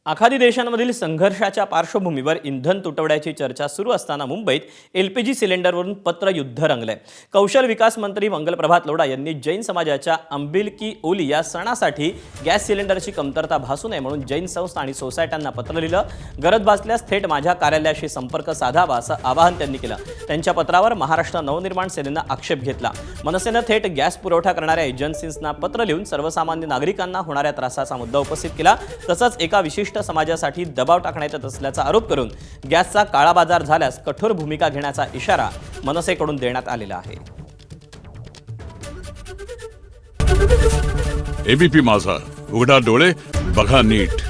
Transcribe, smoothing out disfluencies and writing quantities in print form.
आखाती देशांमधील संघर्षाच्या पार्श्वभूमीवर इंधन तुटवड्याची चर्चा सुरू असताना मुंबईत एलपीजी सिलेंडरवरून पत्रयुद्ध रंगलंय। कौशल विकास मंत्री मंगलप्रभात लोढा यांनी जैन समाजाच्या अंबिल की ओली या सणासाठी गॅस सिलेंडरची कमतरता भासू नये म्हणून जैन संस्था आणि सोसायट्यांना पत्र लिहिलं। गरज भासल्यास थेट माझ्या कार्यालयाशी संपर्क साधावा असं आवाहन त्यांनी केलं। त्यांच्या पत्रावर महाराष्ट्र नवनिर्माण सेनेनं आक्षेप घेतला। मनसेनं थेट गॅस पुरवठा करणाऱ्या एजन्सीजना पत्र लिहून सर्वसामान्य नागरिकांना होणाऱ्या त्रासाचा मुद्दा उपस्थित केला। तसंच एका विशिष्ट समाजासाठी दबाव टाकण्यात येत असल्याचा आरोप करून गॅसचा काळाबाजार झाल्यास कठोर भूमिका घेण्याचा इशारा मनसेकडून देण्यात आलेला आहे। एबीपी माझा, उघडा डोळे बघा नीट।